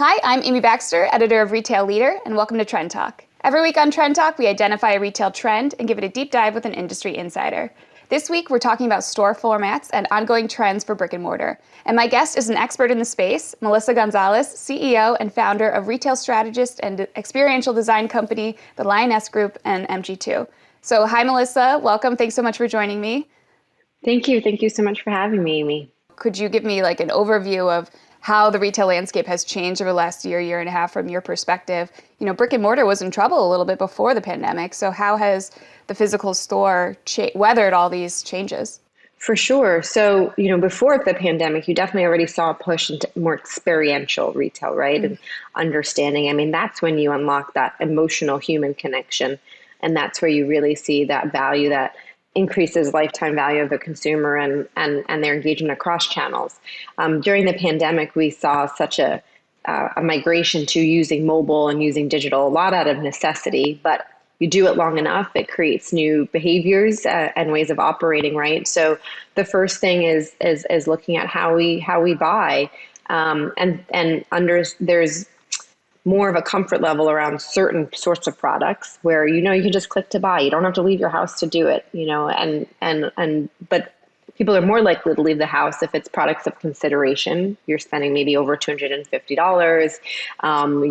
Hi, I'm Amy Baxter, editor of Retail Leader, and welcome to Trend Talk. Every week on Trend Talk, we identify a retail trend and give it a deep dive with an industry insider. This week, we're talking about store formats and ongoing trends for brick and mortar. And my guest is an expert in the space, Melissa Gonzalez, CEO and founder of retail strategist and experiential design company, the Lionesque Group and MG2. So hi, Melissa. Welcome. Thanks so much for joining me. Thank you. Thank you so much for having me, Amy. Could you give me an overview of how the retail landscape has changed over the last year and a half from your perspective? Brick and mortar was in trouble a little bit before the pandemic. So how has the physical store weathered all these changes? For sure. So, before the pandemic, you definitely already saw a push into more experiential retail, right? And understanding. I mean, that's when you unlock that emotional human connection. And that's where you really see that value that increases lifetime value of the consumer and their engagement across channels. During the pandemic, we saw such a migration to using mobile and using digital, a lot out of necessity, but you do it long enough, it creates new behaviors and ways of operating, right? So the first thing is looking at how we buy, there's more of a comfort level around certain sorts of products where you can just click to buy. You don't have to leave your house to do it, but people are more likely to leave the house if it's products of consideration. You're spending maybe over $250.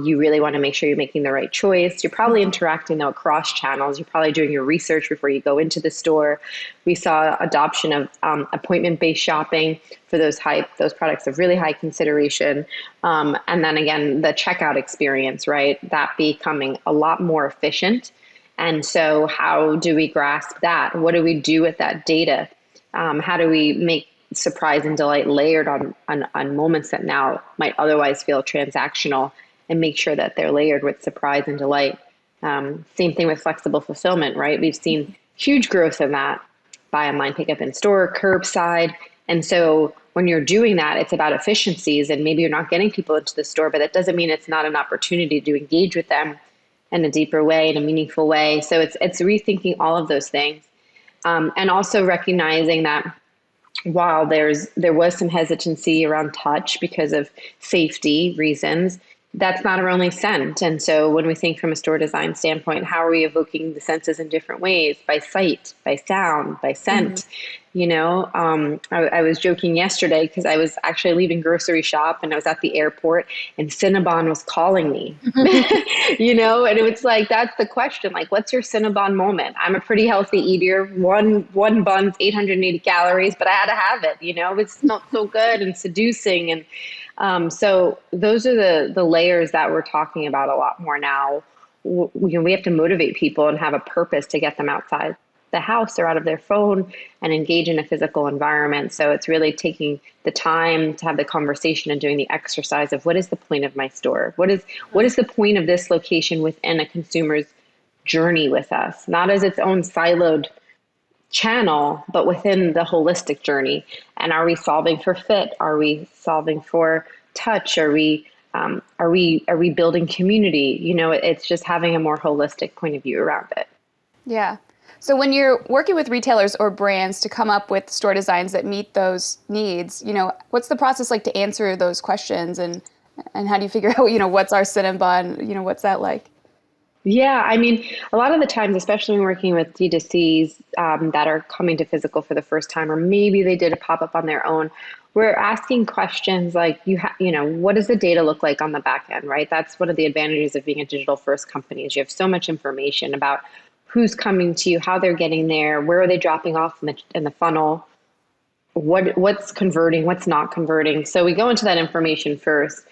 You really want to make sure you're making the right choice. You're probably interacting though across channels. You're probably doing your research before you go into the store. We saw adoption of appointment-based shopping for those products of really high consideration. And then again, the checkout experience, right? That becoming a lot more efficient. And so how do we grasp that? What do we do with that data? How do we make surprise and delight layered on moments that now might otherwise feel transactional and make sure that they're layered with surprise and delight? Same thing with flexible fulfillment, right? We've seen huge growth in that, buy online, pick up in store, curbside. And so when you're doing that, it's about efficiencies, and maybe you're not getting people into the store, but that doesn't mean it's not an opportunity to engage with them in a deeper way, in a meaningful way. So it's rethinking all of those things. And also recognizing that while there was some hesitancy around touch because of safety reasons, that's not our only sense. And so when we think from a store design standpoint, how are we evoking the senses in different ways? By sight, by sound, by scent. I was joking yesterday because I was actually leaving grocery shop and I was at the airport and Cinnabon was calling me, and it was like, that's the question. Like, what's your Cinnabon moment? I'm a pretty healthy eater. One bun's 880 calories, but I had to have it, it smelled so good and seducing. And so those are the layers that we're talking about a lot more now. We have to motivate people and have a purpose to get them outside the house or out of their phone and engage in a physical environment. So it's really taking the time to have the conversation and doing the exercise of what is the point of my store? What is the point of this location within a consumer's journey with us? Not as its own siloed channel, but within the holistic journey. And are we solving for fit? Are we solving for touch? Are we building community? It's just having a more holistic point of view around it. Yeah. So when you're working with retailers or brands to come up with store designs that meet those needs, what's the process like to answer those questions, and how do you figure out, what's our Cinnabon, what's that like? Yeah, I mean, a lot of the times, especially when working with D2Cs that are coming to physical for the first time, or maybe they did a pop-up on their own, we're asking questions like, what does the data look like on the back end, right? That's one of the advantages of being a digital first company is you have so much information about who's coming to you, how they're getting there, where are they dropping off in the funnel, what's converting, what's not converting. So we go into that information first.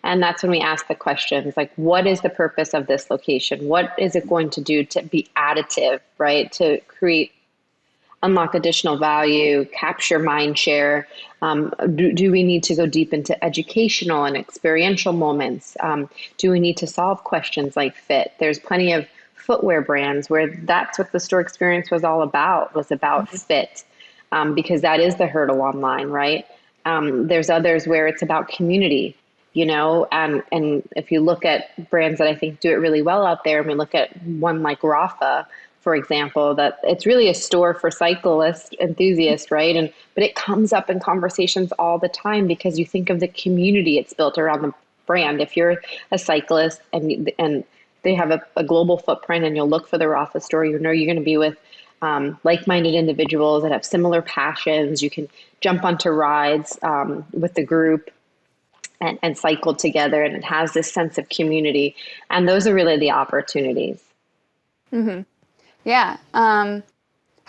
And that's when we ask the questions like, what is the purpose of this location? What is it going to do to be additive, right? To unlock additional value, capture mind share. Do we need to go deep into educational and experiential moments? Do we need to solve questions like fit? There's plenty of footwear brands where that's what the store experience was all about, fit, because that is the hurdle online, right? There's others where it's about community. And if you look at brands that I think do it really well out there, and we look at one like Rafa, for example, that it's really a store for cyclist enthusiasts, right? But it comes up in conversations all the time because you think of the community it's built around brand. If you're a cyclist and they have a global footprint, and you'll look for their office store, you know you're going to be with like-minded individuals that have similar passions. You can jump onto rides with the group and cycle together, and it has this sense of community. And those are really the opportunities. Yeah.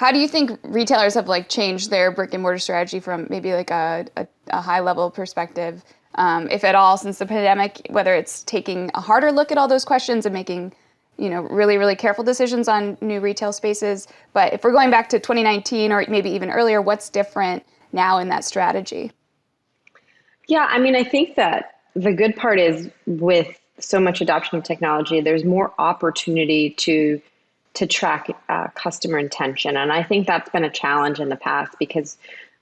How do you think retailers have like changed their brick and mortar strategy from maybe like a high level perspective, if at all, since the pandemic, whether it's taking a harder look at all those questions and making, really, really careful decisions on new retail spaces? But if we're going back to 2019 or maybe even earlier, what's different now in that strategy? Yeah, I mean, I think that the good part is with so much adoption of technology, there's more opportunity to track customer intention. And I think that's been a challenge in the past because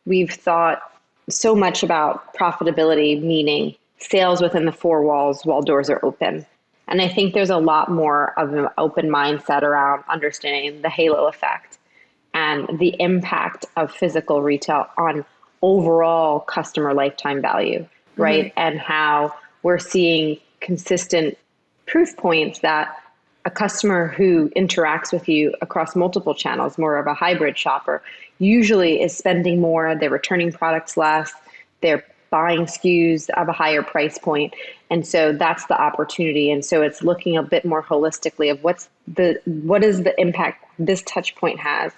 we've thought so much about profitability, meaning sales within the four walls while doors are open. And I think there's a lot more of an open mindset around understanding the halo effect and the impact of physical retail on overall customer lifetime value, right? And how we're seeing consistent proof points that a customer who interacts with you across multiple channels, more of a hybrid shopper, usually is spending more, they're returning products less, they're buying SKUs of a higher price point. And so that's the opportunity. And so it's looking a bit more holistically of what is the impact this touch point has,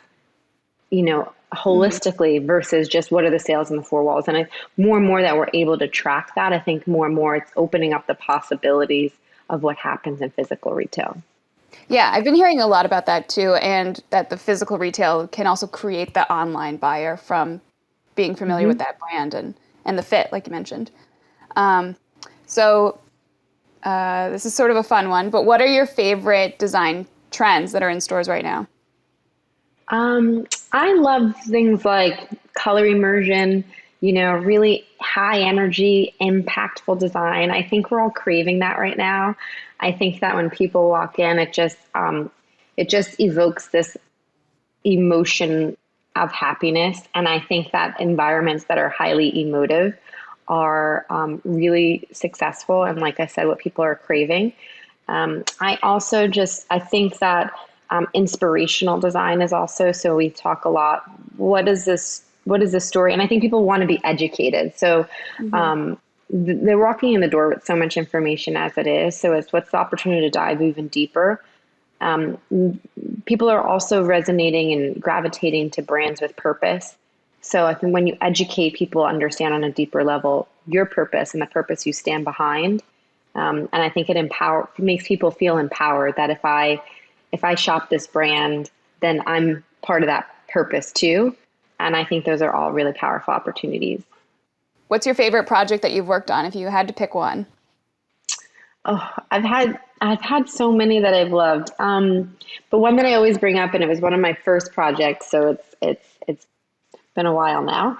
holistically versus just what are the sales in the four walls. And more and more that we're able to track that, I think more and more it's opening up the possibilities of what happens in physical retail. Yeah, I've been hearing a lot about that too, and that the physical retail can also create the online buyer from being familiar with that brand and the fit, like you mentioned. So this is sort of a fun one, but what are your favorite design trends that are in stores right now? I love things like color immersion, really high energy, impactful design. I think we're all craving that right now. I think that when people walk in, it just evokes this emotion of happiness. And I think that environments that are highly emotive are really successful. And like I said, what people are craving. I think that inspirational design is also, so we talk a lot, what is this story? And I think people want to be educated. So they're walking in the door with so much information as it is. So it's what's the opportunity to dive even deeper. People are also resonating and gravitating to brands with purpose. So I think when you educate people, understand on a deeper level your purpose and the purpose you stand behind. And I think it makes people feel empowered that if I shop this brand, then I'm part of that purpose too. And I think those are all really powerful opportunities. What's your favorite project that you've worked on, if you had to pick one? Oh, I've had so many that I've loved. But one that I always bring up, and it was one of my first projects, so it's been a while now,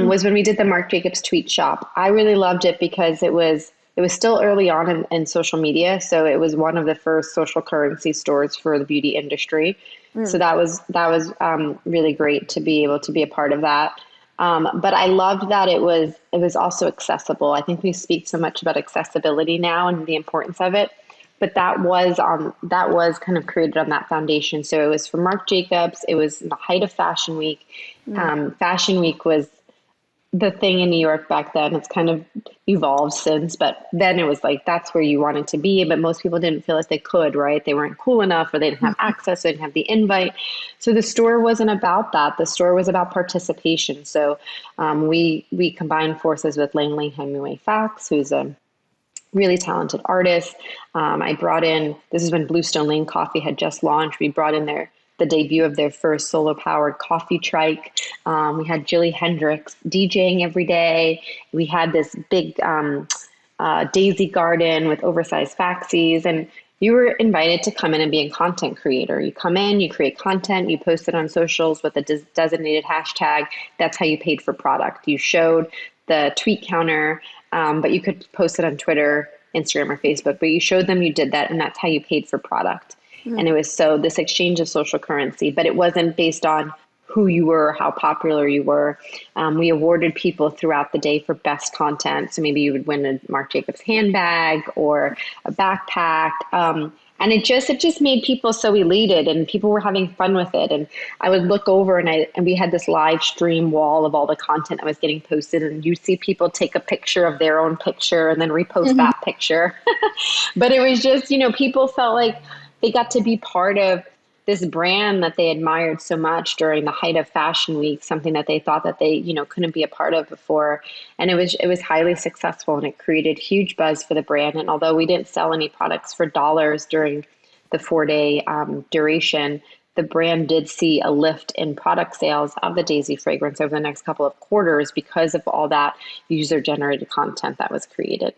was when we did the Marc Jacobs tweet shop. I really loved it because it was still early on in social media. So it was one of the first social currency stores for the beauty industry. So that was really great to be able to be a part of that. But I loved that it was also accessible. I think we speak so much about accessibility now and the importance of it, but that was kind of created on that foundation. So it was for Marc Jacobs. It was in the height of Fashion Week. Fashion Week was the thing in New York back then. It's kind of evolved since, but then it was like, that's where you wanted to be. But most people didn't feel like they could, right? They weren't cool enough, or they didn't have access, or they didn't have the invite. So the store wasn't about that. The store was about participation. So we combined forces with Langley Hemingway Fax, who's a really talented artist. I brought in, this is when Bluestone Lane Coffee had just launched. We brought in the debut of their first solar-powered coffee trike. We had Jilly Hendrix DJing every day. We had this big daisy garden with oversized faxies, and you were invited to come in and be a content creator. You come in, you create content, you post it on socials with a designated hashtag. That's how you paid for product. You showed the tweet counter, but you could post it on Twitter, Instagram, or Facebook, but you showed them you did that, and that's how you paid for product. And it was this exchange of social currency, but it wasn't based on who you were, how popular you were. We awarded people throughout the day for best content. So maybe you would win a Marc Jacobs handbag or a backpack. And it just made people so elated, and people were having fun with it. And I would look over, and we had this live stream wall of all the content that was getting posted, and you see people take a picture of their own picture and then repost that picture. But it was just, people felt like they got to be part of this brand that they admired so much during the height of Fashion Week, something that they thought that they, couldn't be a part of before. And it was highly successful, and it created huge buzz for the brand. And although we didn't sell any products for dollars during the 4-day duration, the brand did see a lift in product sales of the Daisy fragrance over the next couple of quarters because of all that user generated content that was created.